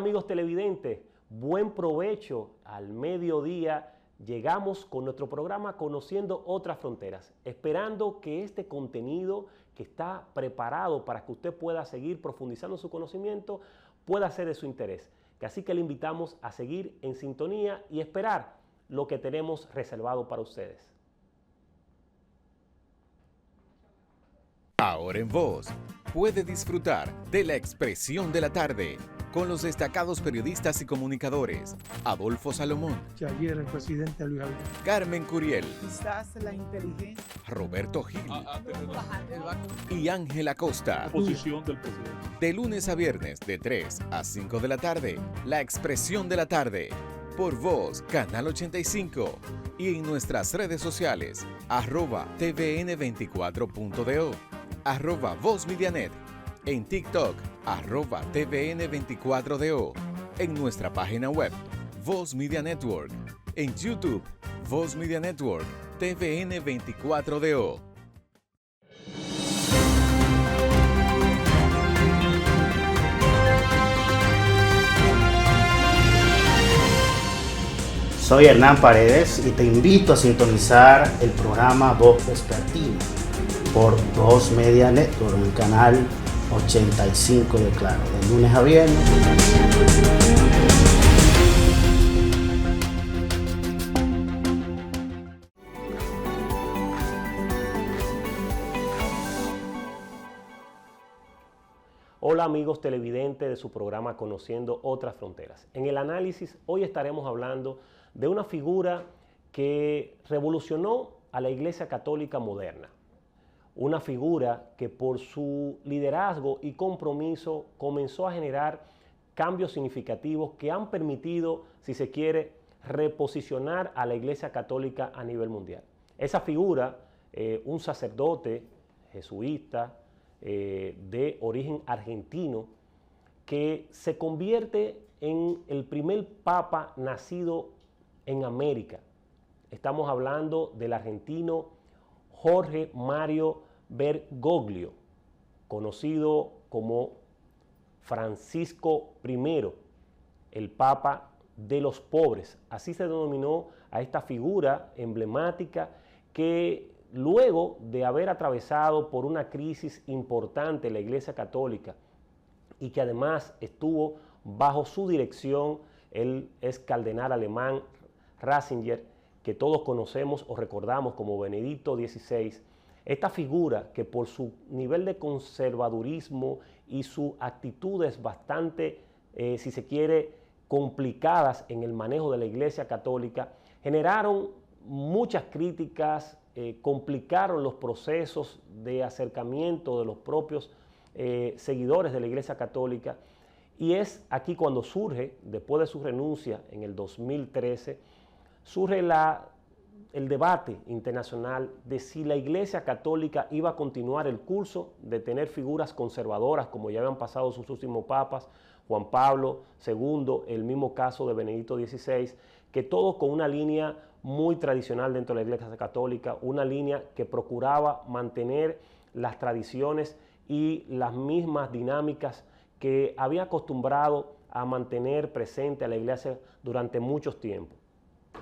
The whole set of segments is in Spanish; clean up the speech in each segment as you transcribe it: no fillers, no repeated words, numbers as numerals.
amigos televidentes, buen provecho al mediodía. Llegamos con nuestro programa Conociendo Otras Fronteras, esperando que este contenido que está preparado para que usted pueda seguir profundizando su conocimiento pueda ser de su interés. Así que le invitamos a seguir en sintonía y esperar lo que tenemos reservado para ustedes. Ahora en Voz, puede disfrutar de La Expresión de la Tarde con los destacados periodistas y comunicadores Adolfo Salomón, que ayer el presidente Luis Abinader, Carmen Curiel, quizás la inteligencia, Roberto Gil y Ángel Acosta. Posición del presidente. De lunes a viernes de 3 a 5 de la tarde, La Expresión de la Tarde, por Voz, Canal 85 y en nuestras redes sociales, @tvn24.do, @VozMediaNet, en TikTok, @tvn24do, en nuestra página web, Voz Media Network, en YouTube, Voz Media Network, TVN24DO. Soy Hernán Paredes y te invito a sintonizar el programa Voz Vespertina por Voz Media Network, en el canal 85 de Claro, de lunes a viernes. Hola amigos televidentes de su programa Conociendo Otras Fronteras. En el análisis hoy estaremos hablando de una figura que revolucionó a la Iglesia Católica moderna. Una figura que por su liderazgo y compromiso comenzó a generar cambios significativos que han permitido, si se quiere, reposicionar a la Iglesia Católica a nivel mundial. Esa figura, un sacerdote jesuita, de origen argentino, que se convierte en el primer papa nacido en América. Estamos hablando del argentino Jorge Mario Bergoglio, conocido como Francisco I, el papa de los pobres. Así se denominó a esta figura emblemática que, luego de haber atravesado por una crisis importante la Iglesia Católica y que además estuvo bajo su dirección el ex cardenal alemán Ratzinger, que todos conocemos o recordamos como Benedicto XVI, esta figura que por su nivel de conservadurismo y sus actitudes bastante, si se quiere, complicadas en el manejo de la Iglesia Católica, generaron muchas críticas, complicaron los procesos de acercamiento de los propios seguidores de la Iglesia Católica, y es aquí cuando surge, después de su renuncia en el 2013, surge el debate internacional de si la Iglesia Católica iba a continuar el curso de tener figuras conservadoras, como ya habían pasado sus últimos papas, Juan Pablo II, el mismo caso de Benedicto XVI, que todos con una línea muy tradicional dentro de la Iglesia Católica, una línea que procuraba mantener las tradiciones y las mismas dinámicas que había acostumbrado a mantener presente a la Iglesia durante muchos tiempos.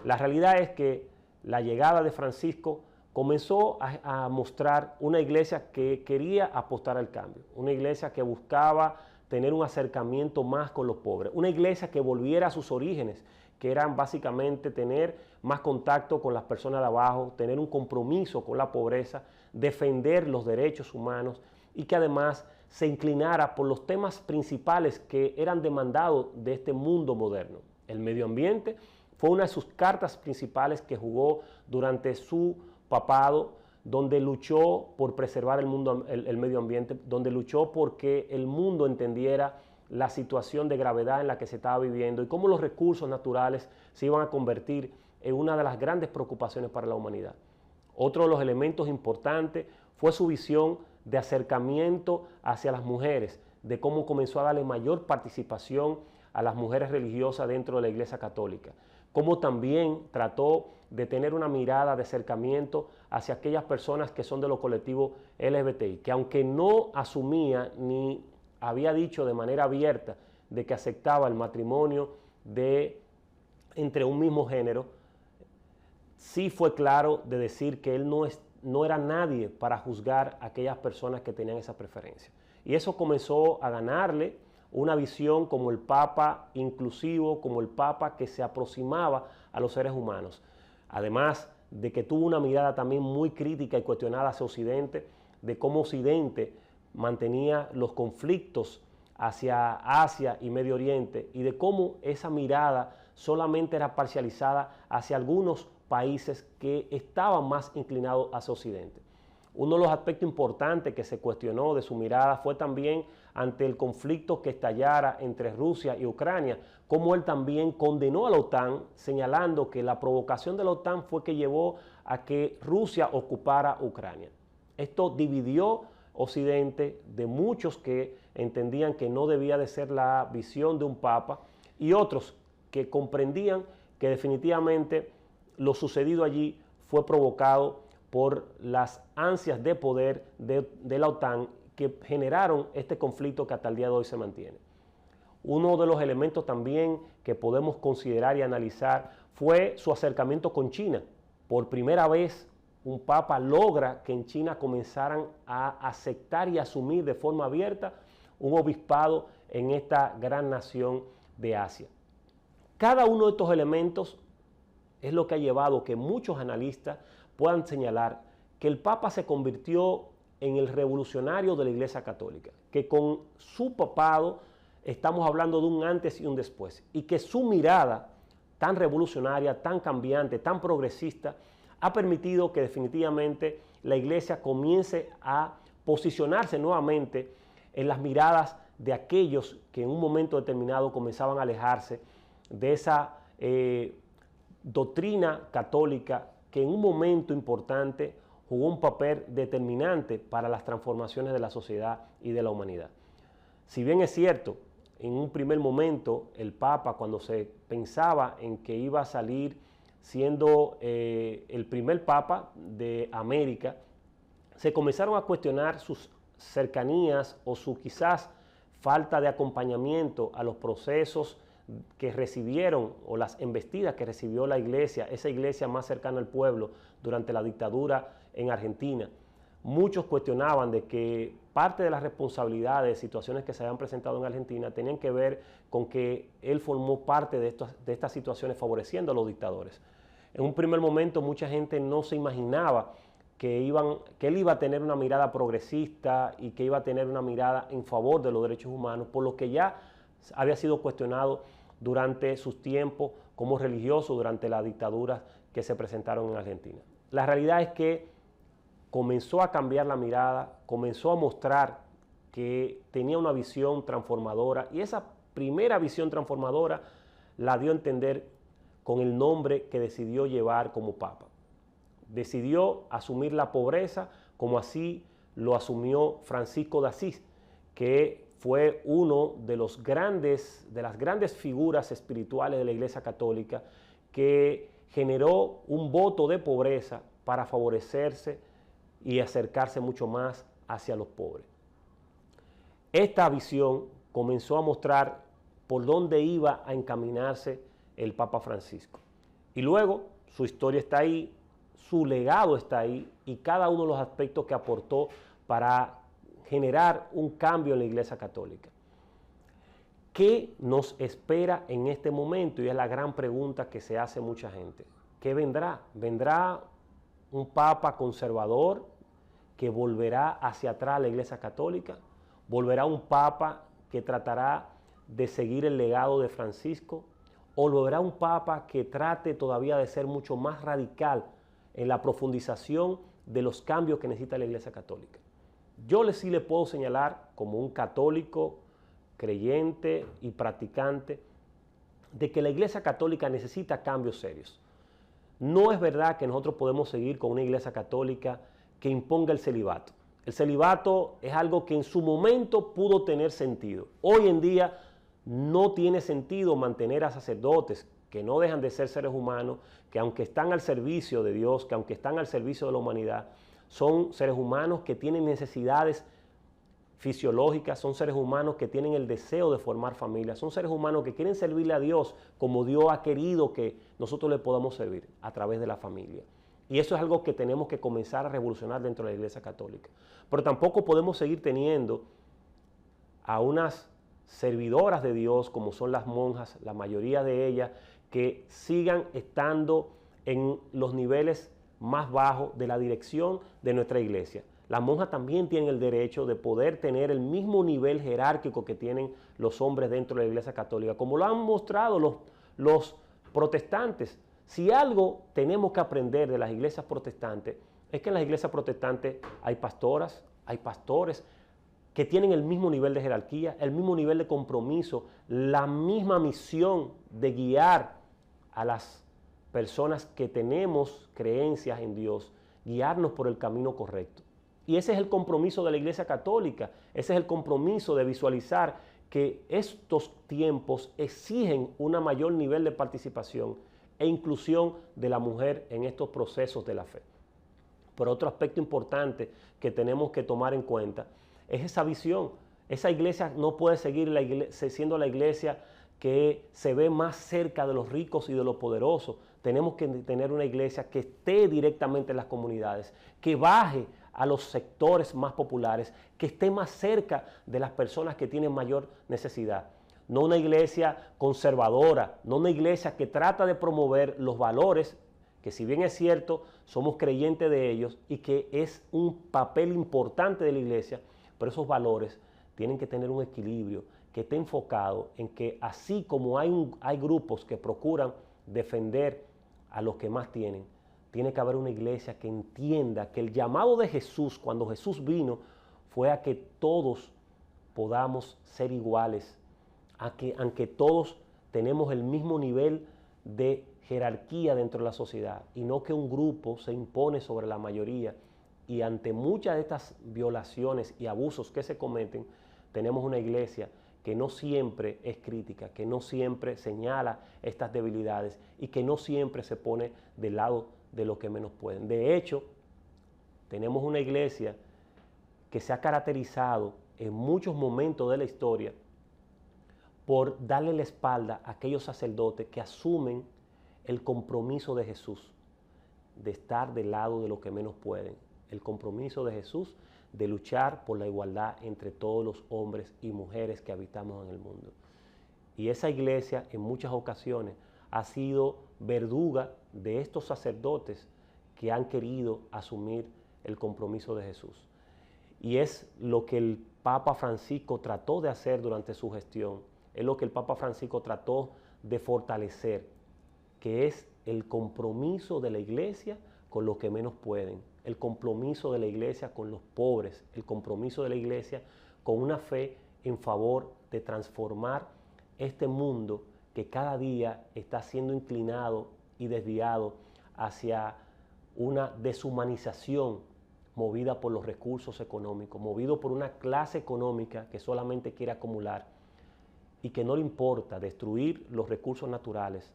La realidad es que la llegada de Francisco comenzó a mostrar una iglesia que quería apostar al cambio, una iglesia que buscaba tener un acercamiento más con los pobres, una iglesia que volviera a sus orígenes, que eran básicamente tener más contacto con las personas de abajo, tener un compromiso con la pobreza, defender los derechos humanos y que además se inclinara por los temas principales que eran demandados de este mundo moderno. El medio ambiente fue una de sus cartas principales que jugó durante su papado, donde luchó por preservar el medio ambiente, donde luchó porque el mundo entendiera la situación de gravedad en la que se estaba viviendo y cómo los recursos naturales se iban a convertir en una de las grandes preocupaciones para la humanidad. Otro de los elementos importantes fue su visión de acercamiento hacia las mujeres, de cómo comenzó a darle mayor participación a las mujeres religiosas dentro de la Iglesia Católica, cómo también trató de tener una mirada de acercamiento hacia aquellas personas que son de los colectivos LGBTI, que aunque no asumía ni había dicho de manera abierta de que aceptaba el matrimonio entre un mismo género, sí fue claro de decir que él no era nadie para juzgar a aquellas personas que tenían esa preferencia. Y eso comenzó a ganarle una visión como el Papa inclusivo, como el Papa que se aproximaba a los seres humanos. Además de que tuvo una mirada también muy crítica y cuestionada hacia Occidente, de cómo Occidente mantenía los conflictos hacia Asia y Medio Oriente y de cómo esa mirada solamente era parcializada hacia algunos países que estaban más inclinados hacia Occidente. Uno de los aspectos importantes que se cuestionó de su mirada fue también ante el conflicto que estallara entre Rusia y Ucrania, cómo él también condenó a la OTAN, señalando que la provocación de la OTAN fue que llevó a que Rusia ocupara Ucrania. Esto dividió Occidente de muchos que entendían que no debía de ser la visión de un papa y otros que comprendían que definitivamente lo sucedido allí fue provocado por las ansias de poder de la OTAN que generaron este conflicto que hasta el día de hoy se mantiene. Uno de los elementos también que podemos considerar y analizar fue su acercamiento con China. Por primera vez, un papa logra que en China comenzaran a aceptar y asumir de forma abierta un obispado en esta gran nación de Asia. Cada uno de estos elementos es lo que ha llevado que muchos analistas puedan señalar que el Papa se convirtió en el revolucionario de la Iglesia Católica, que con su papado estamos hablando de un antes y un después, y que su mirada tan revolucionaria, tan cambiante, tan progresista, ha permitido que definitivamente la Iglesia comience a posicionarse nuevamente en las miradas de aquellos que en un momento determinado comenzaban a alejarse de esa doctrina católica que en un momento importante jugó un papel determinante para las transformaciones de la sociedad y de la humanidad. Si bien es cierto, en un primer momento el Papa, cuando se pensaba en que iba a salir siendo el primer Papa de América, se comenzaron a cuestionar sus cercanías o su quizás falta de acompañamiento a los procesos que recibieron o las embestidas que recibió la iglesia, esa iglesia más cercana al pueblo durante la dictadura en Argentina. Muchos cuestionaban de que parte de las responsabilidades de situaciones que se habían presentado en Argentina tenían que ver con que él formó parte de estas situaciones favoreciendo a los dictadores. En un primer momento mucha gente no se imaginaba que él iba a tener una mirada progresista y que iba a tener una mirada en favor de los derechos humanos, por lo que ya había sido cuestionado durante sus tiempos como religioso durante las dictaduras que se presentaron en Argentina. La realidad es que comenzó a cambiar la mirada, comenzó a mostrar que tenía una visión transformadora y esa primera visión transformadora la dio a entender con el nombre que decidió llevar como Papa. Decidió asumir la pobreza como así lo asumió Francisco de Asís, que fue uno de las grandes figuras espirituales de la Iglesia Católica que generó un voto de pobreza para favorecerse y acercarse mucho más hacia los pobres. Esta visión comenzó a mostrar por dónde iba a encaminarse el Papa Francisco. Y luego su historia está ahí, su legado está ahí y cada uno de los aspectos que aportó para generar un cambio en la Iglesia Católica. ¿Qué nos espera en este momento? Y es la gran pregunta que se hace mucha gente. ¿Qué vendrá? ¿Vendrá un Papa conservador que volverá hacia atrás a la Iglesia Católica? ¿Volverá un Papa que tratará de seguir el legado de Francisco? ¿O volverá un Papa que trate todavía de ser mucho más radical en la profundización de los cambios que necesita la Iglesia Católica? Yo sí le puedo señalar como un católico, creyente y practicante de que la Iglesia Católica necesita cambios serios. No es verdad que nosotros podemos seguir con una Iglesia Católica que imponga el celibato. El celibato es algo que en su momento pudo tener sentido. Hoy en día no tiene sentido mantener a sacerdotes que no dejan de ser seres humanos, que aunque están al servicio de Dios, que aunque están al servicio de la humanidad, son seres humanos que tienen necesidades fisiológicas, son seres humanos que tienen el deseo de formar familia, son seres humanos que quieren servirle a Dios como Dios ha querido que nosotros le podamos servir a través de la familia. Y eso es algo que tenemos que comenzar a revolucionar dentro de la Iglesia Católica. Pero tampoco podemos seguir teniendo a unas servidoras de Dios como son las monjas, la mayoría de ellas, que sigan estando en los niveles más bajos de la dirección de nuestra iglesia. Las monjas también tienen el derecho de poder tener el mismo nivel jerárquico que tienen los hombres dentro de la Iglesia Católica, como lo han mostrado los protestantes. Si algo tenemos que aprender de las iglesias protestantes, es que en las iglesias protestantes hay pastoras, hay pastores que tienen el mismo nivel de jerarquía, el mismo nivel de compromiso, la misma misión de guiar a las personas que tenemos creencias en Dios, guiarnos por el camino correcto. Y ese es el compromiso de la Iglesia Católica, ese es el compromiso de visualizar que estos tiempos exigen un mayor nivel de participación e inclusión de la mujer en estos procesos de la fe. Pero otro aspecto importante que tenemos que tomar en cuenta es esa visión. Esa iglesia no puede seguir siendo la iglesia que se ve más cerca de los ricos y de los poderosos. Tenemos que tener una iglesia que esté directamente en las comunidades, que baje a los sectores más populares, que esté más cerca de las personas que tienen mayor necesidad. No una iglesia conservadora, no una iglesia que trata de promover los valores, que si bien es cierto, somos creyentes de ellos y que es un papel importante de la iglesia, pero esos valores tienen que tener un equilibrio que esté enfocado en que así como hay grupos que procuran defender a los que más tienen, tiene que haber una iglesia que entienda que el llamado de Jesús, cuando Jesús vino, fue a que todos podamos ser iguales, aunque todos tenemos el mismo nivel de jerarquía dentro de la sociedad y no que un grupo se impone sobre la mayoría. Y ante muchas de estas violaciones y abusos que se cometen, tenemos una iglesia que no siempre es crítica, que no siempre señala estas debilidades y que no siempre se pone del lado de los que menos pueden. De hecho, tenemos una iglesia que se ha caracterizado en muchos momentos de la historia por darle la espalda a aquellos sacerdotes que asumen el compromiso de Jesús, de estar del lado de los que menos pueden. El compromiso de Jesús de luchar por la igualdad entre todos los hombres y mujeres que habitamos en el mundo. Y esa iglesia en muchas ocasiones ha sido verduga de estos sacerdotes que han querido asumir el compromiso de Jesús. Y es lo que el Papa Francisco trató de hacer durante su gestión, es lo que el Papa Francisco trató de fortalecer, que es el compromiso de la iglesia con los que menos pueden, el compromiso de la iglesia con los pobres, el compromiso de la iglesia con una fe en favor de transformar este mundo que cada día está siendo inclinado y desviado hacia una deshumanización movida por los recursos económicos, movido por una clase económica que solamente quiere acumular y que no le importa destruir los recursos naturales,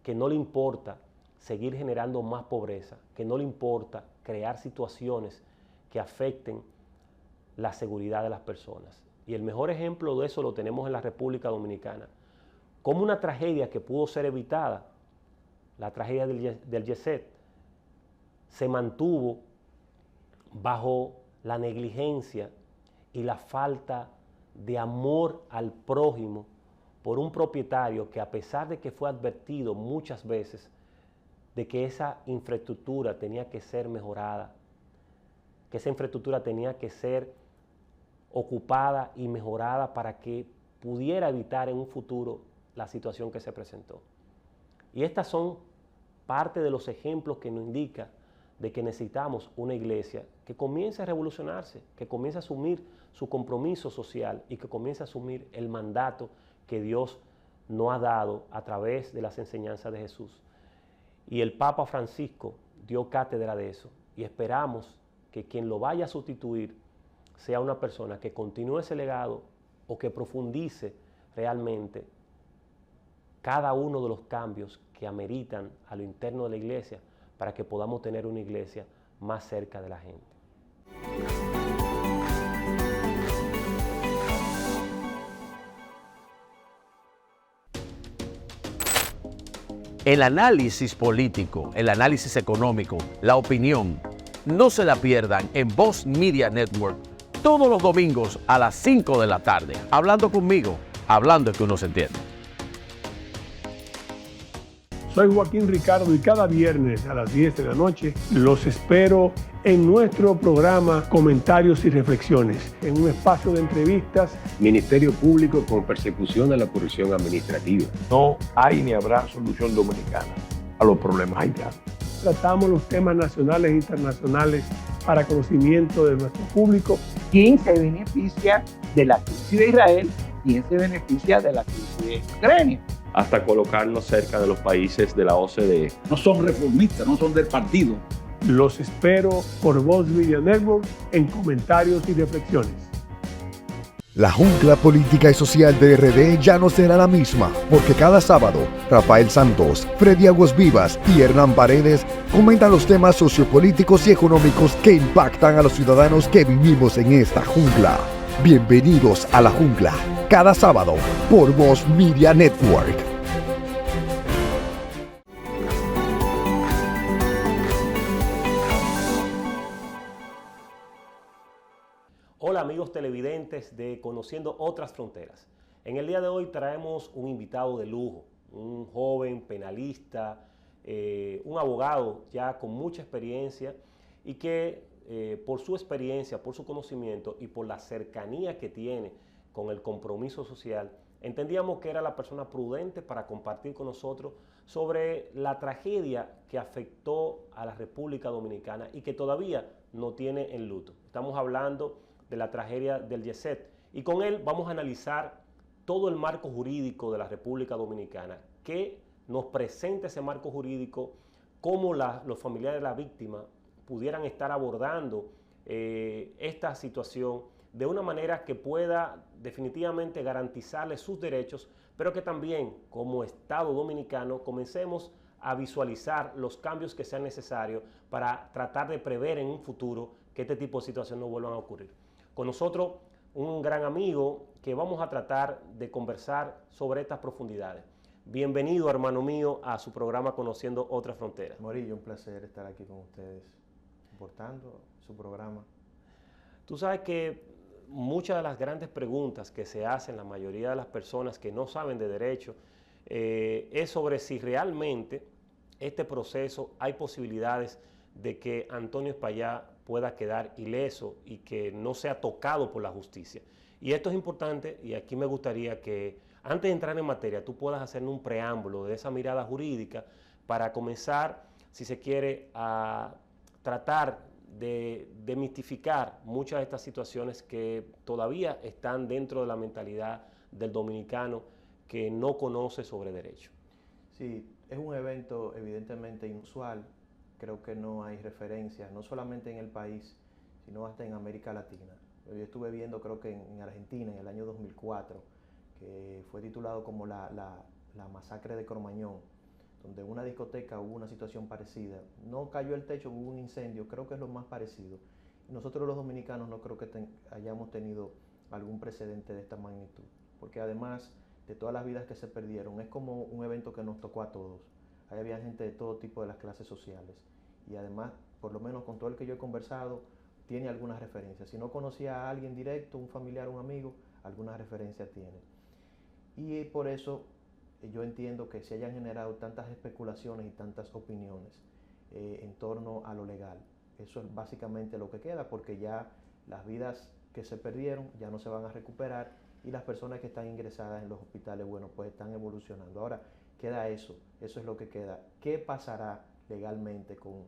que no le importa seguir generando más pobreza, que no le importa crear situaciones que afecten la seguridad de las personas. Y el mejor ejemplo de eso lo tenemos en la República Dominicana. Como una tragedia que pudo ser evitada, la tragedia del Yeset, se mantuvo bajo la negligencia y la falta de amor al prójimo por un propietario que, a pesar de que fue advertido muchas veces de que esa infraestructura tenía que ser mejorada, que esa infraestructura tenía que ser ocupada y mejorada para que pudiera evitar en un futuro la situación que se presentó. Y estas son parte de los ejemplos que nos indican de que necesitamos una iglesia que comience a revolucionarse, que comience a asumir su compromiso social y que comience a asumir el mandato que Dios nos ha dado a través de las enseñanzas de Jesús. Y el Papa Francisco dio cátedra de eso y esperamos que quien lo vaya a sustituir sea una persona que continúe ese legado o que profundice realmente cada uno de los cambios que ameritan a lo interno de la iglesia para que podamos tener una iglesia más cerca de la gente. el análisis político, el análisis económico, la opinión. No se la pierdan en Voz Media Network todos los domingos a las 5 de la tarde. Hablando conmigo, hablando es que uno se entiende. Soy Joaquín Ricardo y cada viernes a las 10 de la noche los espero en nuestro programa Comentarios y Reflexiones, en un espacio de entrevistas. Ministerio Público con persecución a la corrupción administrativa. No hay ni habrá solución dominicana a los problemas haitianos. Tratamos los temas nacionales e internacionales para conocimiento de nuestro público. ¿Quién se beneficia de la crisis de Israel? ¿Quién se beneficia de la crisis de Ucrania? Hasta colocarnos cerca de los países de la OCDE. No son reformistas, no son del partido. Los espero por Voz Media Network en Comentarios y Reflexiones. La jungla política y social de RD ya no será la misma, porque cada sábado, Rafael Santos, Freddy Aguas Vivas y Hernán Paredes comentan los temas sociopolíticos y económicos que impactan a los ciudadanos que vivimos en esta jungla. Bienvenidos a la jungla, cada sábado por Voz Media Network. Hola amigos televidentes de Conociendo Otras Fronteras. En el día de hoy traemos un invitado de lujo, un joven penalista, un abogado ya con mucha experiencia y que por su experiencia, por su conocimiento y por la cercanía que tiene con el compromiso social, entendíamos que era la persona prudente para compartir con nosotros sobre la tragedia que afectó a la República Dominicana y que todavía no tiene enluto. Estamos hablando de la tragedia del Yeset y con él vamos a analizar todo el marco jurídico de la República Dominicana, que nos presenta ese marco jurídico, cómo los familiares de la víctima pudieran estar abordando esta situación de una manera que pueda definitivamente garantizarles sus derechos, pero que también como Estado dominicano comencemos a visualizar los cambios que sean necesarios para tratar de prever en un futuro que este tipo de situaciones no vuelvan a ocurrir. Con nosotros un gran amigo que vamos a tratar de conversar sobre estas profundidades. Bienvenido, hermano mío, a su programa Conociendo Otras Fronteras. Morillo, un placer estar aquí con ustedes, aportando su programa. Tú sabes que muchas de las grandes preguntas que se hacen la mayoría de las personas que no saben de derecho es sobre si realmente este proceso hay posibilidades de que Antonio Espaillat pueda quedar ileso y que no sea tocado por la justicia. Y esto es importante y aquí me gustaría que antes de entrar en materia tú puedas hacer un preámbulo de esa mirada jurídica para comenzar, si se quiere, a tratar de demitificar muchas de estas situaciones que todavía están dentro de la mentalidad del dominicano que no conoce sobre derecho. Sí, es un evento evidentemente inusual. Creo que no hay referencias, no solamente en el país, sino hasta en América Latina. Yo estuve viendo, creo que en Argentina, en el año 2004, que fue titulado como la masacre de Cromañón, donde en una discoteca hubo una situación parecida. No cayó el techo, hubo un incendio, creo que es lo más parecido. Y nosotros los dominicanos no creo que hayamos tenido algún precedente de esta magnitud, porque además de todas las vidas que se perdieron, es como un evento que nos tocó a todos. Ahí había gente de todo tipo de las clases sociales y además, por lo menos con todo el que yo he conversado, tiene algunas referencias. Si no conocía a alguien directo, un familiar, un amigo, alguna referencia tiene. Y por eso yo entiendo que se hayan generado tantas especulaciones y tantas opiniones en torno a lo legal. Eso es básicamente lo que queda, porque ya las vidas que se perdieron ya no se van a recuperar y las personas que están ingresadas en los hospitales, bueno, pues están evolucionando. Ahora, queda eso es lo que queda. ¿Qué pasará legalmente con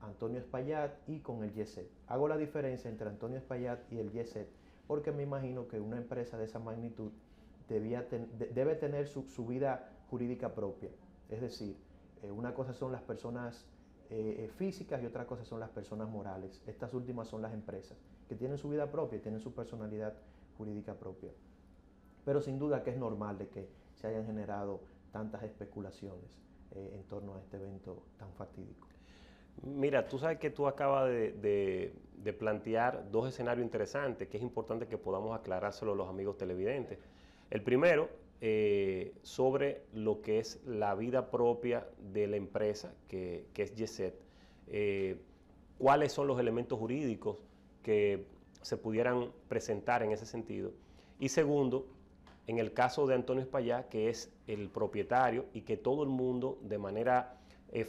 Antonio Espaillat y con el Yeset? Hago la diferencia entre Antonio Espaillat y el Yeset porque me imagino que una empresa de esa magnitud debe tener su vida jurídica propia. Es decir, una cosa son las personas físicas y otra cosa son las personas morales. Estas últimas son las empresas, que tienen su vida propia y tienen su personalidad jurídica propia. Pero sin duda que es normal de que se hayan generado tantas especulaciones en torno a este evento tan fatídico. Mira, tú sabes que tú acabas de plantear dos escenarios interesantes que es importante que podamos aclarárselo a los amigos televidentes. El primero sobre lo que es la vida propia de la empresa, que es YESET. ¿Cuáles son los elementos jurídicos que se pudieran presentar en ese sentido? Y segundo, en el caso de Antonio Espaillat, que es el propietario y que todo el mundo de manera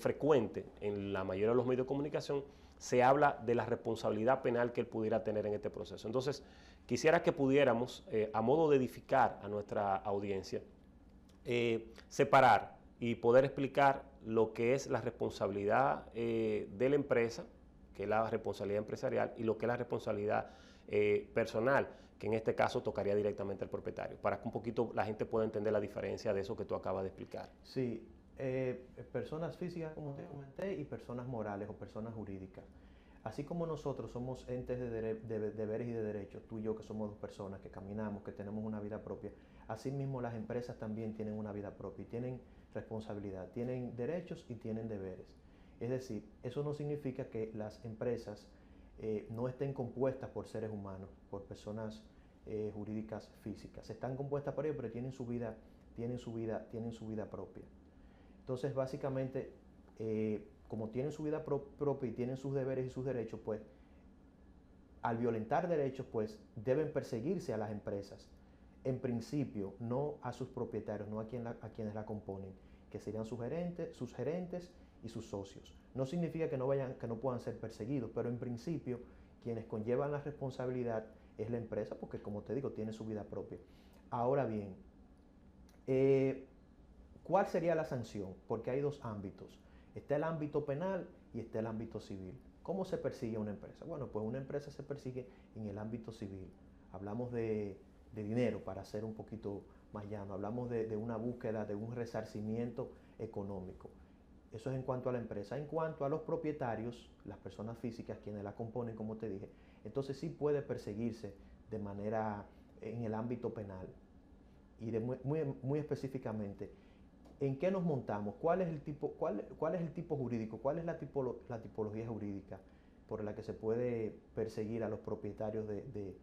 frecuente en la mayoría de los medios de comunicación se habla de la responsabilidad penal que él pudiera tener en este proceso. Entonces, quisiera que pudiéramos, a modo de edificar a nuestra audiencia, separar y poder explicar lo que es la responsabilidad de la empresa, que es la responsabilidad empresarial, y lo que es la responsabilidad personal, que en este caso tocaría directamente al propietario, para que un poquito la gente pueda entender la diferencia de eso que tú acabas de explicar. Sí, personas físicas, como te comenté, y personas morales o personas jurídicas. Así como nosotros somos entes de deberes y de derechos, tú y yo que somos dos personas que caminamos, que tenemos una vida propia, asimismo las empresas también tienen una vida propia y tienen responsabilidad, tienen derechos y tienen deberes. Es decir, eso no significa que las empresas no estén compuestas por seres humanos, por personas jurídicas físicas. Están compuestas por ellos, pero tienen su vida propia. Entonces, básicamente, como tienen su vida propia y tienen sus deberes y sus derechos, pues, al violentar derechos, pues, deben perseguirse a las empresas. En principio, no a sus propietarios, no a quienes la componen, que serían sus gerentes y sus socios. No significa que no puedan ser perseguidos, pero en principio, quienes conllevan la responsabilidad es la empresa, porque, como te digo, tiene su vida propia. Ahora bien, ¿cuál sería la sanción? Porque hay dos ámbitos. Está el ámbito penal y está el ámbito civil. ¿Cómo se persigue a una empresa? Bueno, pues una empresa se persigue en el ámbito civil. Hablamos de dinero, para ser un poquito más llano. Hablamos de una búsqueda, de un resarcimiento económico. Eso es en cuanto a la empresa. En cuanto a los propietarios, las personas físicas, quienes la componen, como te dije, entonces sí puede perseguirse de manera en el ámbito penal. Y muy específicamente, ¿en qué nos montamos? ¿Cuál es el tipo jurídico? ¿Cuál es la tipología jurídica por la que se puede perseguir a los propietarios de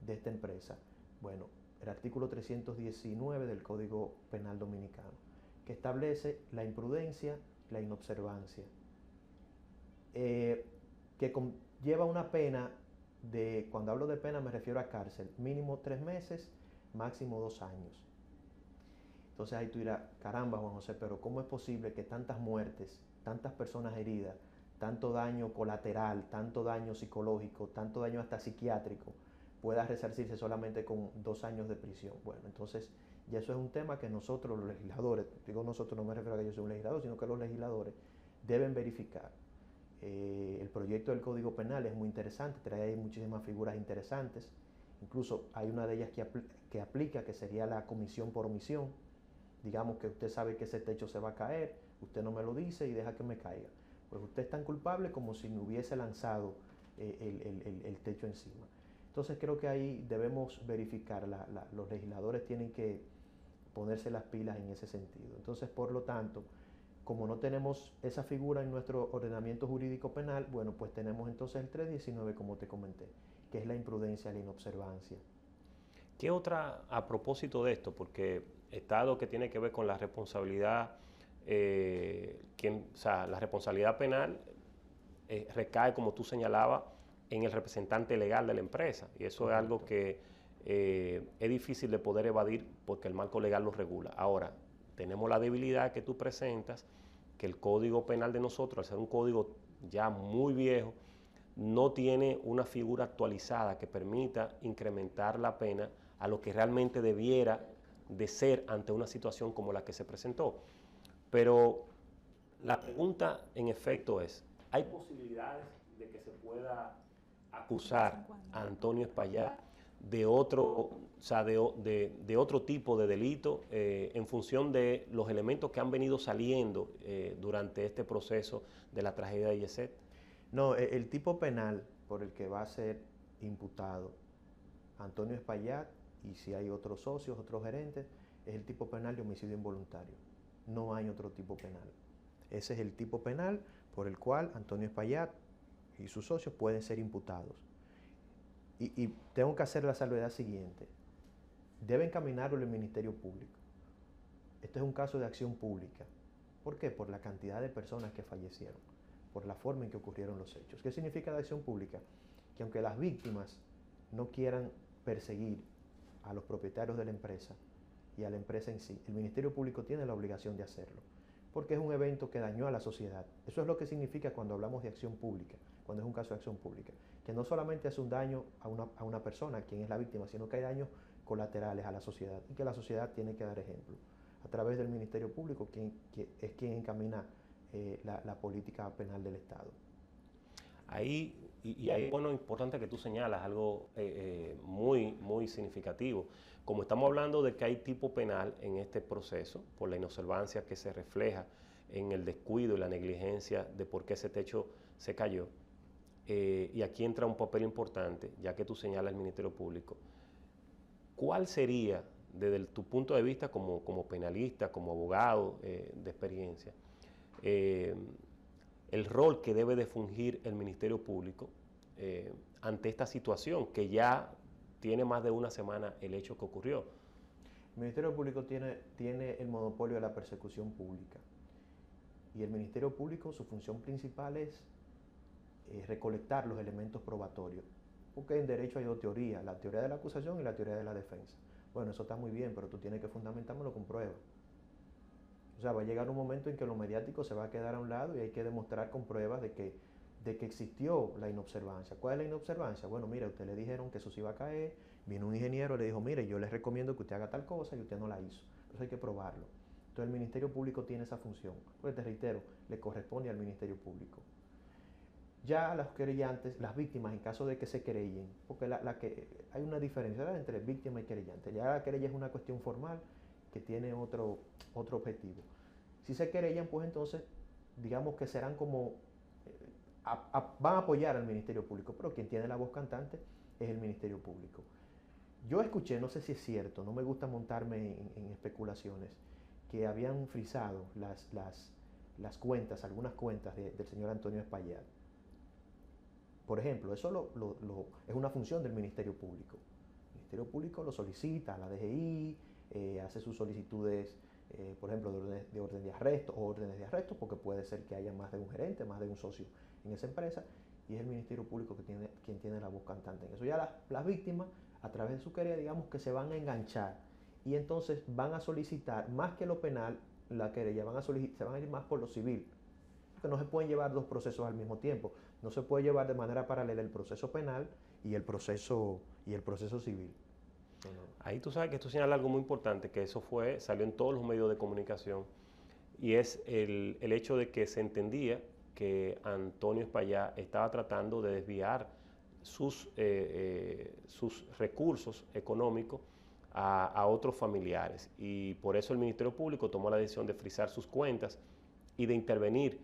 esta empresa? Bueno, el artículo 319 del Código Penal Dominicano, que establece la imprudencia, la inobservancia, que lleva una pena de, cuando hablo de pena me refiero a cárcel, mínimo 3 meses, máximo 2 años. Entonces ahí tú dirás, caramba Juan José, pero ¿cómo es posible que tantas muertes, tantas personas heridas, tanto daño colateral, tanto daño psicológico, tanto daño hasta psiquiátrico, pueda resarcirse solamente con 2 años de prisión? Bueno, entonces ya eso es un tema que nosotros los legisladores, digo nosotros, no me refiero a que yo soy un legislador, sino que los legisladores deben verificar. El proyecto del Código Penal es muy interesante, trae muchísimas figuras interesantes, incluso hay una de ellas que aplica, que sería la comisión por omisión. Digamos que usted sabe que ese techo se va a caer, usted no me lo dice y deja que me caiga. Pues usted es tan culpable como si me hubiese lanzado el techo encima. Entonces creo que ahí debemos verificar, los legisladores tienen que ponerse las pilas en ese sentido. Entonces, por lo tanto, como no tenemos esa figura en nuestro ordenamiento jurídico penal, bueno, pues tenemos entonces el 319, como te comenté, que es la imprudencia, la inobservancia. ¿Qué otra, a propósito de esto? Porque está lo que tiene que ver con la responsabilidad, la responsabilidad penal recae, como tú señalabas, en el representante legal de la empresa. Y eso es algo que es difícil de poder evadir porque el marco legal lo regula. Ahora, tenemos la debilidad que tú presentas, que el Código Penal de nosotros, al ser un código ya muy viejo, no tiene una figura actualizada que permita incrementar la pena a lo que realmente debiera de ser ante una situación como la que se presentó. Pero la pregunta en efecto es, ¿hay posibilidades de que se pueda acusar a Antonio Espaillat de otro tipo de delito en función de los elementos que han venido saliendo durante este proceso de la tragedia de YESET? No, el tipo penal por el que va a ser imputado Antonio Espaillat, y si hay otros socios, otros gerentes, es el tipo penal de homicidio involuntario. No hay otro tipo penal. Ese es el tipo penal por el cual Antonio Espaillat y sus socios pueden ser imputados. Y tengo que hacer la salvedad siguiente. Deben caminarlo el Ministerio Público. este es un caso de acción pública. ¿Por qué? Por la cantidad de personas que fallecieron, por la forma en que ocurrieron los hechos. ¿Qué significa de acción pública? Que aunque las víctimas no quieran perseguir a los propietarios de la empresa y a la empresa en sí, el Ministerio Público tiene la obligación de hacerlo, porque es un evento que dañó a la sociedad. Eso es lo que significa cuando hablamos de acción pública, cuando es un caso de acción pública, que no solamente hace un daño a una persona, quien es la víctima, sino que hay daños colaterales a la sociedad, y que la sociedad tiene que dar ejemplo a través del Ministerio Público, que es quien encamina la política penal del Estado. Ahí, ahí, bueno, importante que tú señalas algo muy, muy significativo. Como estamos hablando de que hay tipo penal en este proceso, por la inobservancia que se refleja en el descuido y la negligencia de por qué ese techo se cayó, y aquí entra un papel importante, ya que tú señalas el Ministerio Público. ¿Cuál sería, desde tu punto de vista como penalista, como abogado de experiencia, el rol que debe de fungir el Ministerio Público ante esta situación que ya tiene más de una semana el hecho que ocurrió? El Ministerio Público tiene el monopolio de la persecución pública, y el Ministerio Público, su función principal es recolectar los elementos probatorios, porque en derecho hay dos teorías, la teoría de la acusación y la teoría de la defensa. Bueno, eso está muy bien, pero tú tienes que fundamentármelo con pruebas. O sea, va a llegar un momento en que lo mediático se va a quedar a un lado y hay que demostrar con pruebas de que existió la inobservancia. ¿Cuál es la inobservancia? Bueno, mire, a usted le dijeron que eso se iba a caer, vino un ingeniero y le dijo, mire, yo les recomiendo que usted haga tal cosa y usted no la hizo. Entonces hay que probarlo. Entonces el Ministerio Público tiene esa función. Porque te reitero, le corresponde al Ministerio Público. Ya los querellantes, las víctimas, en caso de que se querellen, porque hay una diferencia, ¿verdad?, entre víctima y querellante. Ya la querella es una cuestión formal que tiene otro objetivo. Si se querellan, pues entonces, digamos que serán como, van a apoyar al Ministerio Público, pero quien tiene la voz cantante es el Ministerio Público. Yo escuché, no sé si es cierto, no me gusta montarme en especulaciones, que habían frisado las cuentas, algunas cuentas del señor Antonio Espaillat. Por ejemplo, eso es una función del Ministerio Público. El Ministerio Público lo solicita a la DGI, hace sus solicitudes, por ejemplo, de orden de arresto o órdenes de arresto, porque puede ser que haya más de un gerente, más de un socio en esa empresa, y es el Ministerio Público quien tiene la voz cantante en eso. Ya las víctimas, a través de su querella, digamos que se van a enganchar, y entonces van a solicitar, más que lo penal, la querella, se van a ir más por lo civil, porque no se pueden llevar dos procesos al mismo tiempo. No se puede llevar de manera paralela el proceso penal y el proceso civil. Ahí tú sabes que esto señala algo muy importante, que eso salió en todos los medios de comunicación, y es el hecho de que se entendía que Antonio Espaillat estaba tratando de desviar sus recursos económicos a otros familiares, y por eso el Ministerio Público tomó la decisión de frisar sus cuentas y de intervenir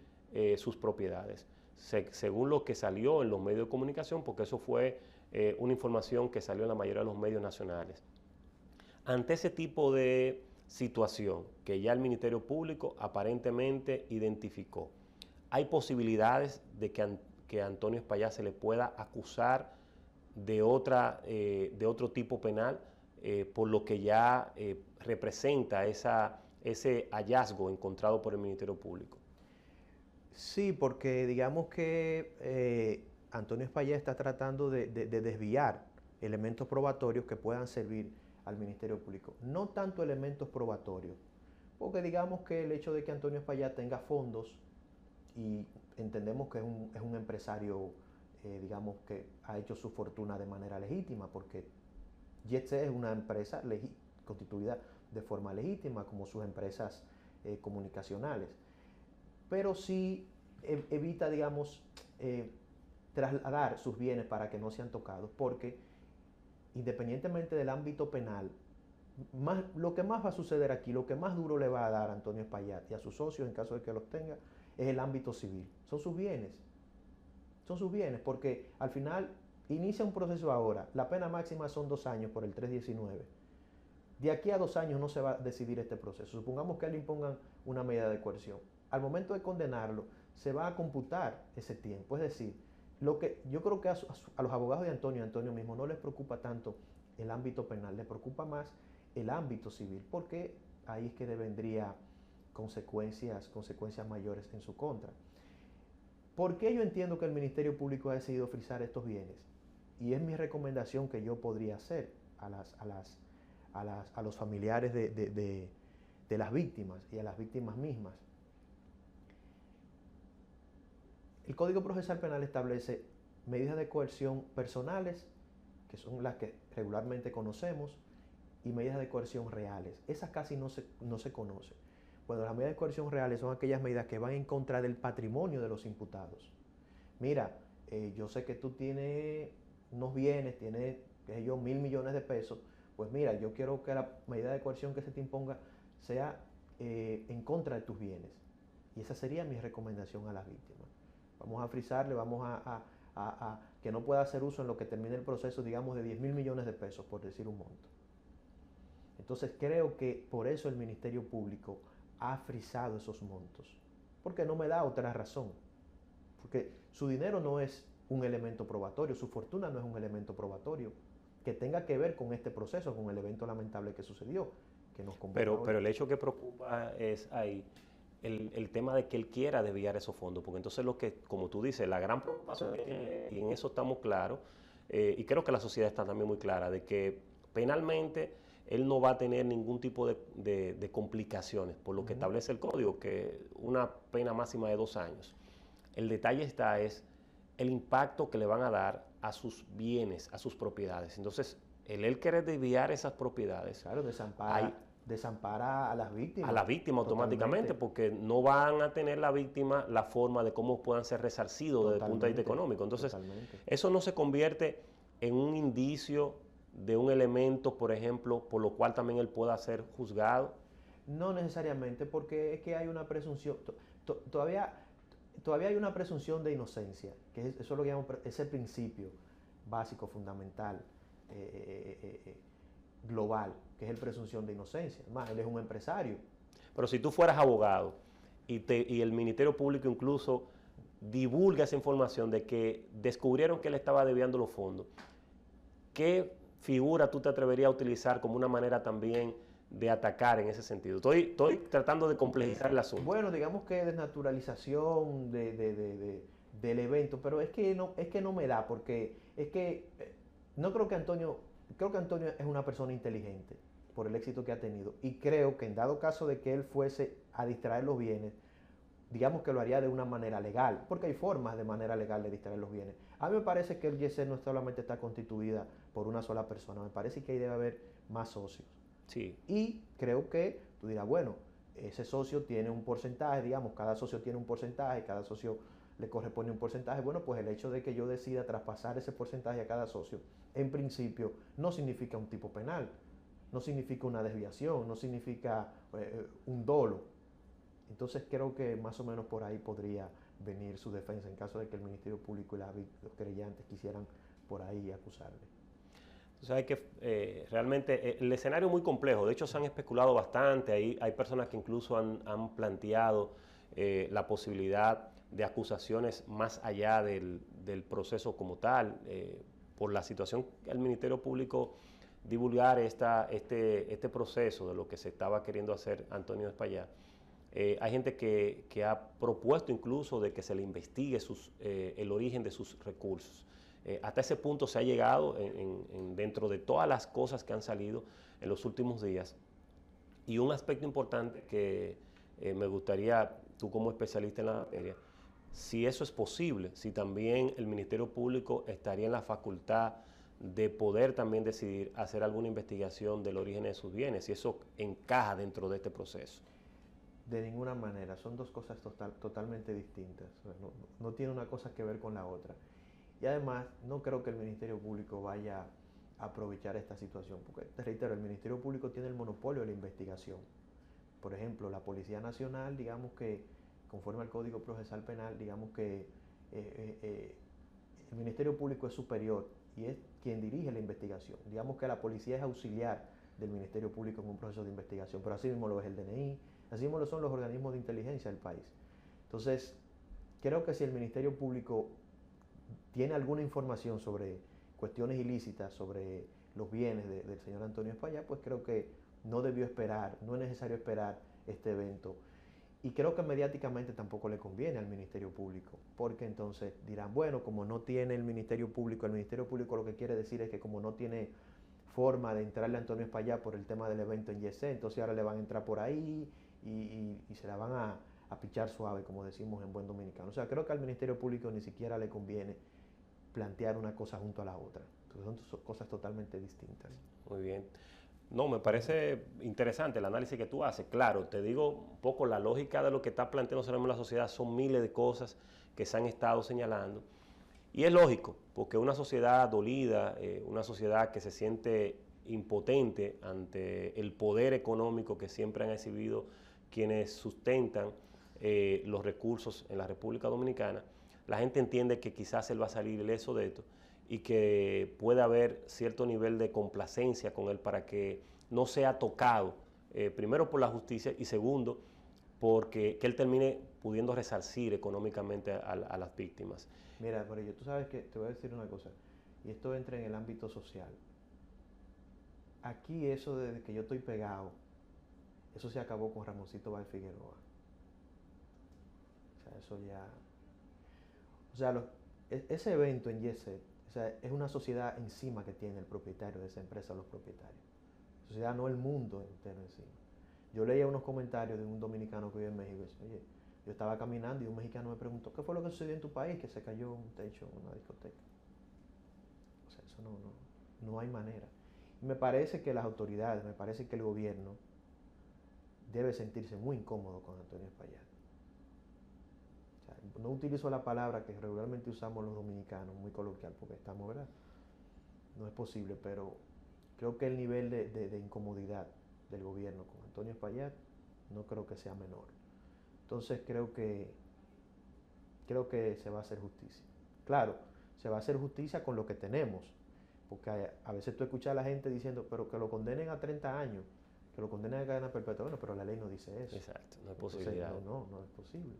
sus propiedades, según lo que salió en los medios de comunicación, porque eso fue una información que salió en la mayoría de los medios nacionales. Ante ese tipo de situación que ya el Ministerio Público aparentemente identificó, ¿hay posibilidades de que a Antonio Espaillat se le pueda acusar de otro tipo penal, por lo que ya representa ese hallazgo encontrado por el Ministerio Público? Sí, porque digamos que Antonio Espaillat está tratando de desviar elementos probatorios que puedan servir al Ministerio Público. No tanto elementos probatorios, porque digamos que el hecho de que Antonio Espaillat tenga fondos, y entendemos que es un empresario, digamos que ha hecho su fortuna de manera legítima, porque Jetset es una empresa constituida de forma legítima, como sus empresas comunicacionales. Pero sí evita, digamos, trasladar sus bienes para que no sean tocados, porque independientemente del ámbito penal, lo que más va a suceder aquí, lo que más duro le va a dar a Antonio Espaillat y a sus socios en caso de que los tenga, es el ámbito civil. Son sus bienes, porque al final inicia un proceso ahora, la pena máxima son 2 años por el 319. De aquí a 2 años no se va a decidir este proceso. Supongamos que a él le impongan una medida de coerción. Al momento de condenarlo, se va a computar ese tiempo. Es decir, yo creo que a los abogados de Antonio mismo no les preocupa tanto el ámbito penal, les preocupa más el ámbito civil, porque ahí es que vendría consecuencias mayores en su contra. ¿Por qué yo entiendo que el Ministerio Público ha decidido frisar estos bienes? Y es mi recomendación que yo podría hacer a los familiares de las víctimas y a las víctimas mismas. El Código Procesal Penal establece medidas de coerción personales, que son las que regularmente conocemos, y medidas de coerción reales. Esas casi no se conocen. Bueno, las medidas de coerción reales son aquellas medidas que van en contra del patrimonio de los imputados. Mira, yo sé que tú tienes unos bienes, tienes, qué sé yo, 1.000 millones de pesos, pues mira, yo quiero que la medida de coerción que se te imponga sea en contra de tus bienes. Y esa sería mi recomendación a las víctimas. Vamos a frisarle, vamos a que no pueda hacer uso en lo que termine el proceso, digamos, de 10.000 millones de pesos, por decir un monto. Entonces creo que por eso el Ministerio Público ha frisado esos montos, porque no me da otra razón, porque su dinero no es un elemento probatorio, su fortuna no es un elemento probatorio que tenga que ver con este proceso, con el evento lamentable que sucedió, que nos convocó. Pero el hecho que preocupa es ahí el tema de que él quiera desviar esos fondos, porque entonces lo que, como tú dices, la gran preocupación, y en eso estamos claros, y creo que la sociedad está también muy clara, de que penalmente él no va a tener ningún tipo de complicaciones, por lo que establece el código, que una pena máxima de 2 años. El detalle es el impacto que le van a dar a sus bienes, a sus propiedades. Entonces, él quiere desviar esas propiedades. Claro, desampara a las víctimas. A las víctimas automáticamente, porque no van a tener la víctima la forma de cómo puedan ser resarcidos desde el punto de vista económico. Entonces, eso no se convierte en un indicio de un elemento, por ejemplo, por lo cual también él pueda ser juzgado. No necesariamente, porque es que hay una presunción, todavía hay una presunción de inocencia, que eso es lo que llamamos ese principio básico, fundamental, global, que es el presunción de inocencia. Además, él es un empresario. Pero si tú fueras abogado y el Ministerio Público incluso divulga esa información de que descubrieron que él estaba desviando los fondos, ¿qué figura tú te atreverías a utilizar como una manera también de atacar en ese sentido? Estoy tratando de complejizar el asunto. Bueno, digamos que desnaturalización del evento, pero es que no me da, porque es que no creo que Antonio es una persona inteligente por el éxito que ha tenido, y creo que en dado caso de que él fuese a distraer los bienes, digamos que lo haría de una manera legal, porque hay formas de manera legal de distraer los bienes. A mí me parece que el YC no solamente está constituida por una sola persona, me parece que ahí debe haber más socios. Sí. Y creo que tú dirás, bueno, ese socio tiene un porcentaje, digamos, cada socio tiene un porcentaje, cada socio le corresponde un porcentaje. Bueno, pues el hecho de que yo decida traspasar ese porcentaje a cada socio, en principio, no significa un tipo penal, no significa una desviación, no significa un dolo. Entonces creo que más o menos por ahí podría venir su defensa en caso de que el Ministerio Público y los querellantes quisieran por ahí acusarle. O sea, que realmente el escenario es muy complejo. De hecho, se han especulado bastante. Hay personas que incluso han planteado la posibilidad de acusaciones más allá del proceso como tal, por la situación que el Ministerio Público divulgar este proceso de lo que se estaba queriendo hacer Antonio Despallá. Hay gente que ha propuesto incluso de que se le investigue el origen de sus recursos. Hasta ese punto se ha llegado dentro de todas las cosas que han salido en los últimos días. Y un aspecto importante que me gustaría, tú como especialista en la materia, si eso es posible, si también el Ministerio Público estaría en la facultad de poder también decidir hacer alguna investigación del origen de sus bienes, si eso encaja dentro de este proceso. De ninguna manera, son dos cosas totalmente distintas, no tiene una cosa que ver con la otra. Y además, no creo que el Ministerio Público vaya a aprovechar esta situación, porque, te reitero, el Ministerio Público tiene el monopolio de la investigación. Por ejemplo, la Policía Nacional, digamos que, conforme al Código Procesal Penal, digamos que el Ministerio Público es superior y es quien dirige la investigación. Digamos que la policía es auxiliar del Ministerio Público en un proceso de investigación, pero así mismo lo es el DNI, así mismo lo son los organismos de inteligencia del país. Entonces, creo que si el Ministerio Público tiene alguna información sobre cuestiones ilícitas, sobre los bienes del señor Antonio Despallá, pues creo que no debió esperar, no es necesario esperar este evento. Y creo que mediáticamente tampoco le conviene al Ministerio Público, porque entonces dirán, bueno, como no tiene el Ministerio Público lo que quiere decir es que como no tiene forma de entrarle a Antonio Espaillat por el tema del evento en YC, entonces ahora le van a entrar por ahí y se la van a pichar suave, como decimos en buen dominicano. O sea, creo que al Ministerio Público ni siquiera le conviene plantear una cosa junto a la otra. Entonces son cosas totalmente distintas. Muy bien. No, me parece interesante el análisis que tú haces. Claro, te digo un poco la lógica de lo que está planteando la sociedad. Son miles de cosas que se han estado señalando. Y es lógico, porque una sociedad dolida, una sociedad que se siente impotente ante el poder económico que siempre han exhibido quienes sustentan los recursos en la República Dominicana, la gente entiende que quizás él va a salir ileso de esto y que puede haber cierto nivel de complacencia con él para que no sea tocado, primero por la justicia y segundo, porque que él termine pudiendo resarcir económicamente a las víctimas. Mira, Morillo, tú sabes que te voy a decir una cosa, y esto entra en el ámbito social. Aquí eso de que yo estoy pegado, eso se acabó con Ramoncito Báez Figueroa. O sea, eso ya... O sea, ese evento en YC, o sea, es una sociedad encima que tiene el propietario de esa empresa, los propietarios. Sociedad, no el mundo entero encima. Yo leía unos comentarios de un dominicano que vive en México y dice, oye, yo estaba caminando y un mexicano me preguntó, ¿qué fue lo que sucedió en tu país? Que se cayó un techo en una discoteca. O sea, eso no hay manera. Y me parece que las autoridades, me parece que el gobierno debe sentirse muy incómodo con Antonio Espaillat. O sea, no utilizo la palabra que regularmente usamos los dominicanos, muy coloquial, porque estamos, ¿verdad? No es posible, pero creo que el nivel de incomodidad del gobierno con Antonio Espaillat no creo que sea menor. Entonces creo que se va a hacer justicia. Claro, se va a hacer justicia con lo que tenemos, porque a veces tú escuchas a la gente diciendo, pero que lo condenen a 30 años, que lo condenen a cadena perpetua. Bueno, pero la ley no dice eso. Exacto, no hay posibilidad. No es posible.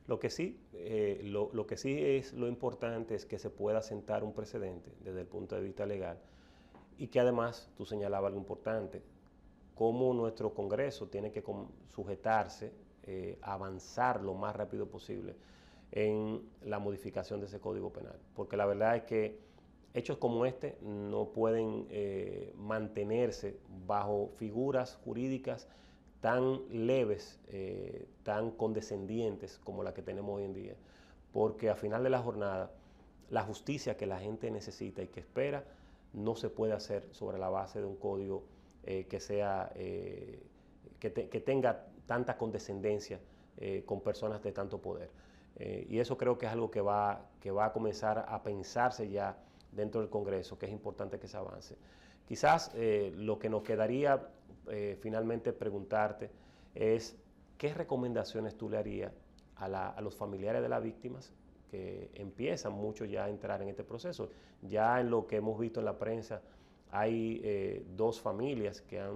Lo que sí es lo importante es que se pueda sentar un precedente desde el punto de vista legal y que además, tú señalabas algo importante, cómo nuestro Congreso tiene que sujetarse, avanzar lo más rápido posible en la modificación de ese Código Penal. Porque la verdad es que hechos como este no pueden mantenerse bajo figuras jurídicas tan leves, tan condescendientes como la que tenemos hoy en día, porque al final de la jornada la justicia que la gente necesita y que espera no se puede hacer sobre la base de un código que tenga tanta condescendencia con personas de tanto poder. Y eso creo que es algo que va a comenzar a pensarse ya dentro del Congreso, que es importante que se avance. Quizás lo que nos quedaría finalmente preguntarte es qué recomendaciones tú le harías a los familiares de las víctimas que empiezan mucho ya a entrar en este proceso. Ya en lo que hemos visto en la prensa hay dos familias que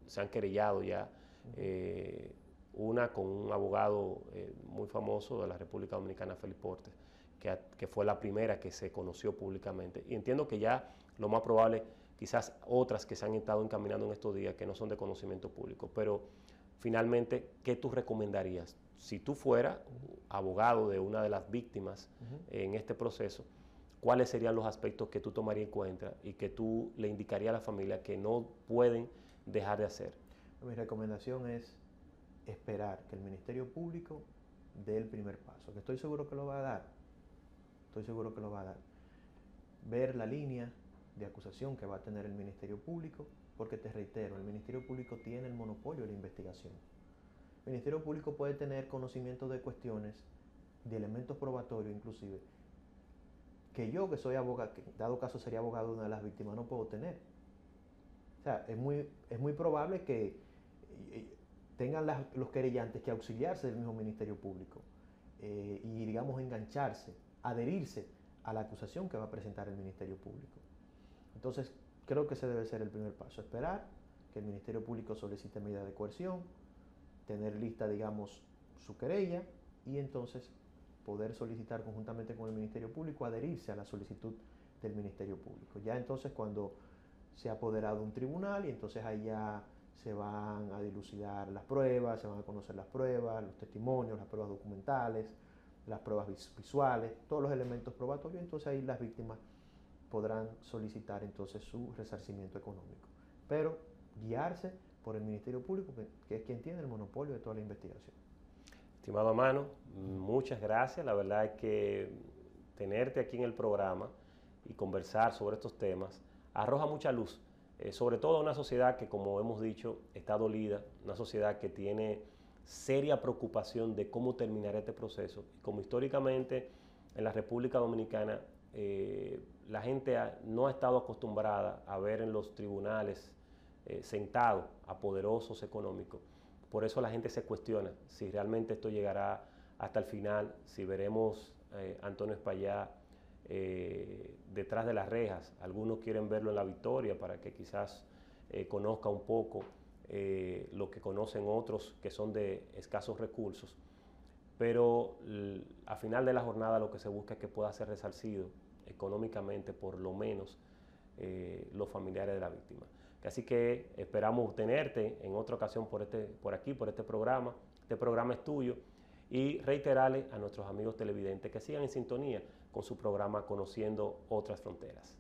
se han querellado ya, una con un abogado muy famoso de la República Dominicana, Félix Portes, que fue la primera que se conoció públicamente. Y entiendo que ya lo más probable, quizás otras que se han estado encaminando en estos días que no son de conocimiento público, pero finalmente, ¿qué tú recomendarías? Si tú fueras abogado de una de las víctimas en este proceso, ¿cuáles serían los aspectos que tú tomarías en cuenta y que tú le indicarías a la familia que no pueden dejar de hacer? Mi recomendación es esperar que el Ministerio Público dé el primer paso, que estoy seguro que lo va a dar. Estoy seguro que lo va a dar. Ver la línea de acusación que va a tener el Ministerio Público, porque te reitero, el Ministerio Público tiene el monopolio de la investigación. El Ministerio Público puede tener conocimiento de cuestiones, de elementos probatorios inclusive, que yo que soy abogado, que dado caso sería abogado de una de las víctimas, no puedo tener. O sea, es muy probable que tengan los querellantes que auxiliarse del mismo Ministerio Público y digamos engancharse, adherirse a la acusación que va a presentar el Ministerio Público. Entonces, creo que ese debe ser el primer paso, esperar que el Ministerio Público solicite medidas de coerción, tener lista, digamos, su querella y entonces poder solicitar conjuntamente con el Ministerio Público adherirse a la solicitud del Ministerio Público. Ya entonces cuando se ha apoderado un tribunal y entonces ahí ya se van a dilucidar las pruebas, se van a conocer las pruebas, los testimonios, las pruebas documentales, las pruebas visuales, todos los elementos probatorios. Entonces ahí las víctimas podrán solicitar entonces su resarcimiento económico. Pero guiarse por el Ministerio Público, que es quien tiene el monopolio de toda la investigación. Estimado Amano, muchas gracias. La verdad es que tenerte aquí en el programa y conversar sobre estos temas arroja mucha luz, sobre todo a una sociedad que, como hemos dicho, está dolida, una sociedad que tiene seria preocupación de cómo terminar este proceso. Y como históricamente en la República Dominicana la gente no ha estado acostumbrada a ver en los tribunales sentados a poderosos económicos. Por eso la gente se cuestiona si realmente esto llegará hasta el final, si veremos a Antonio Espaillá detrás de las rejas. Algunos quieren verlo en la victoria para que quizás conozca un poco lo que conocen otros que son de escasos recursos. Pero al final de la jornada lo que se busca es que pueda ser resarcido económicamente por lo menos los familiares de la víctima. Así que esperamos tenerte en otra ocasión por este programa. Este programa es tuyo. Y reiterarle a nuestros amigos televidentes que sigan en sintonía con su programa Conociendo Otras Fronteras.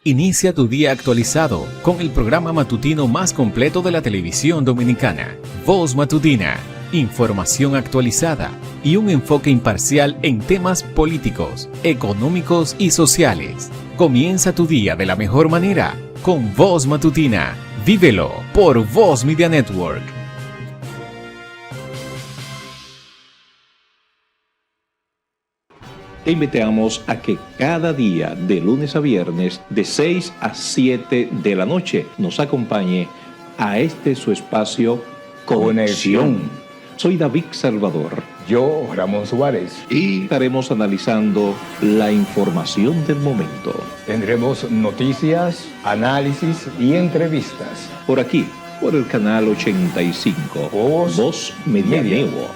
Inicia tu día actualizado con el programa matutino más completo de la televisión dominicana, Voz Matutina. Información actualizada y un enfoque imparcial en temas políticos, económicos y sociales. Comienza tu día de la mejor manera con Voz Matutina. Vívelo por Voz Media Network. Te invitamos a que cada día, de lunes a viernes, de 6 a 7 de la noche, nos acompañe a su espacio Conexión. Soy David Salvador. Yo, Ramón Suárez. Y estaremos analizando la información del momento. Tendremos noticias, análisis y entrevistas. Por aquí, por el canal 85, Voz Media Network.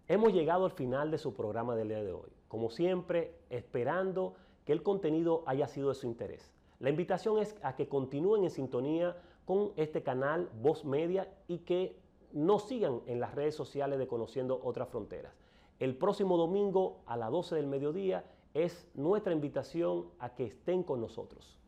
Hemos llegado al final de su programa del día de hoy. Como siempre, esperando que el contenido haya sido de su interés. La invitación es a que continúen en sintonía con este canal Voz Media y que nos sigan en las redes sociales de Conociendo Otras Fronteras. El próximo domingo a las 12 del mediodía es nuestra invitación a que estén con nosotros.